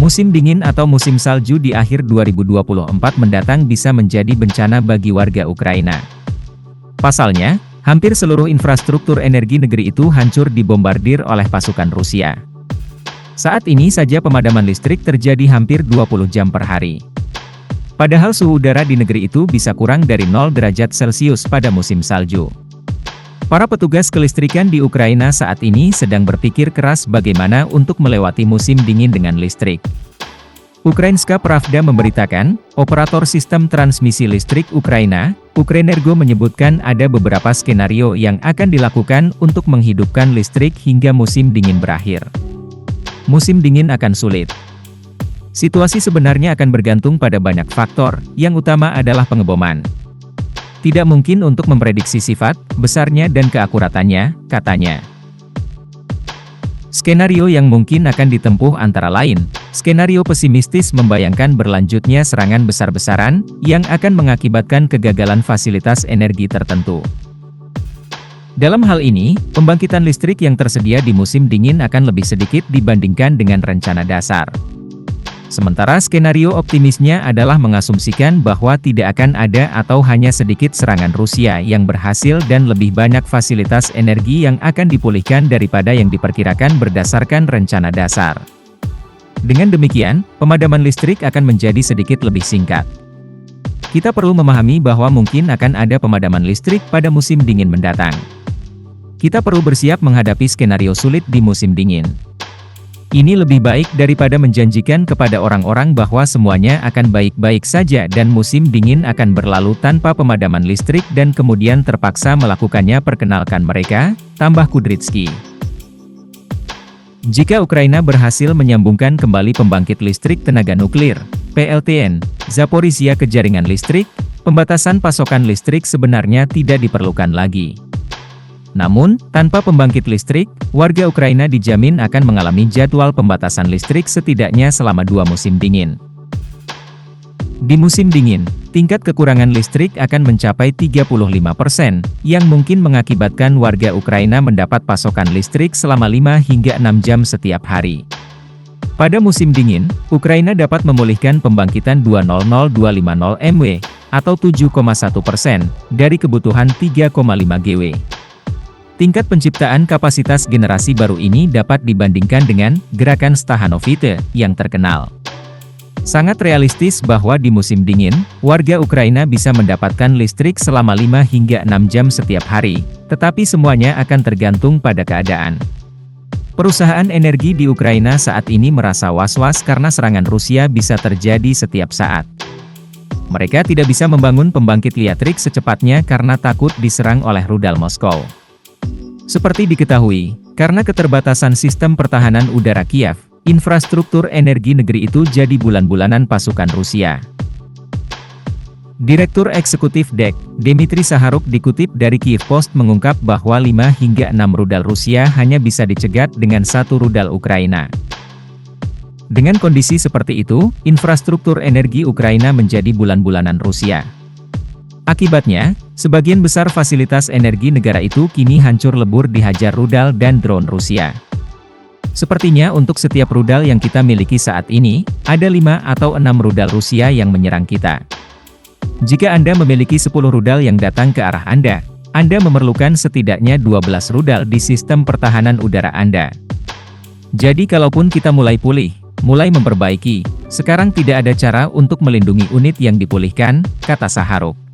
Musim dingin atau musim salju di akhir 2024 mendatang bisa menjadi bencana bagi warga Ukraina. Pasalnya, hampir seluruh infrastruktur energi negeri itu hancur dibombardir oleh pasukan Rusia. Saat ini saja pemadaman listrik terjadi hampir 20 jam per hari. Padahal suhu udara di negeri itu bisa kurang dari 0 derajat Celcius pada musim salju. Para petugas kelistrikan di Ukraina saat ini sedang berpikir keras bagaimana untuk melewati musim dingin dengan listrik. Ukrainska Pravda memberitakan, operator sistem transmisi listrik Ukraina, Ukrenergo menyebutkan ada beberapa skenario yang akan dilakukan untuk menghidupkan listrik hingga musim dingin berakhir. Musim dingin akan sulit. Situasi sebenarnya akan bergantung pada banyak faktor, yang utama adalah pengeboman. Tidak mungkin untuk memprediksi sifat, besarnya dan keakuratannya, katanya. Skenario yang mungkin akan ditempuh antara lain, skenario pesimistis membayangkan berlanjutnya serangan besar-besaran, yang akan mengakibatkan kegagalan fasilitas energi tertentu. Dalam hal ini, pembangkitan listrik yang tersedia di musim dingin akan lebih sedikit dibandingkan dengan rencana dasar. Sementara skenario optimisnya adalah mengasumsikan bahwa tidak akan ada atau hanya sedikit serangan Rusia yang berhasil dan lebih banyak fasilitas energi yang akan dipulihkan daripada yang diperkirakan berdasarkan rencana dasar. Dengan demikian, pemadaman listrik akan menjadi sedikit lebih singkat. Kita perlu memahami bahwa mungkin akan ada pemadaman listrik pada musim dingin mendatang. Kita perlu bersiap menghadapi skenario sulit di musim dingin. Ini lebih baik daripada menjanjikan kepada orang-orang bahwa semuanya akan baik-baik saja dan musim dingin akan berlalu tanpa pemadaman listrik dan kemudian terpaksa melakukannya, perkenalkan mereka, tambah Kudrytsky. Jika Ukraina berhasil menyambungkan kembali pembangkit listrik tenaga nuklir, PLTN, Zaporizhia ke jaringan listrik, pembatasan pasokan listrik sebenarnya tidak diperlukan lagi. Namun, tanpa pembangkit listrik, warga Ukraina dijamin akan mengalami jadwal pembatasan listrik setidaknya selama 2 musim dingin. Di musim dingin, tingkat kekurangan listrik akan mencapai 35%, yang mungkin mengakibatkan warga Ukraina mendapat pasokan listrik selama 5 hingga 6 jam setiap hari. Pada musim dingin, Ukraina dapat memulihkan pembangkitan 200-250 MW, atau 7,1%, dari kebutuhan 3,5 GW. Tingkat penciptaan kapasitas generasi baru ini dapat dibandingkan dengan gerakan Stakhanovite yang terkenal. Sangat realistis bahwa di musim dingin, warga Ukraina bisa mendapatkan listrik selama 5 hingga 6 jam setiap hari, tetapi semuanya akan tergantung pada keadaan. Perusahaan energi di Ukraina saat ini merasa was-was karena serangan Rusia bisa terjadi setiap saat. Mereka tidak bisa membangun pembangkit listrik secepatnya karena takut diserang oleh rudal Moskow. Seperti diketahui, karena keterbatasan sistem pertahanan udara Kiev, infrastruktur energi negeri itu jadi bulan-bulanan pasukan Rusia. Direktur Eksekutif DEK, Dmitry Saharuk dikutip dari Kiev Post mengungkap bahwa 5 hingga 6 rudal Rusia hanya bisa dicegat dengan 1 rudal Ukraina. Dengan kondisi seperti itu, infrastruktur energi Ukraina menjadi bulan-bulanan Rusia. Akibatnya, sebagian besar fasilitas energi negara itu kini hancur lebur dihajar rudal dan drone Rusia. Sepertinya untuk setiap rudal yang kita miliki saat ini, ada 5 atau 6 rudal Rusia yang menyerang kita. Jika Anda memiliki 10 rudal yang datang ke arah Anda memerlukan setidaknya 12 rudal di sistem pertahanan udara Anda. Jadi kalaupun kita mulai pulih, mulai memperbaiki, sekarang tidak ada cara untuk melindungi unit yang dipulihkan, kata Saharuk.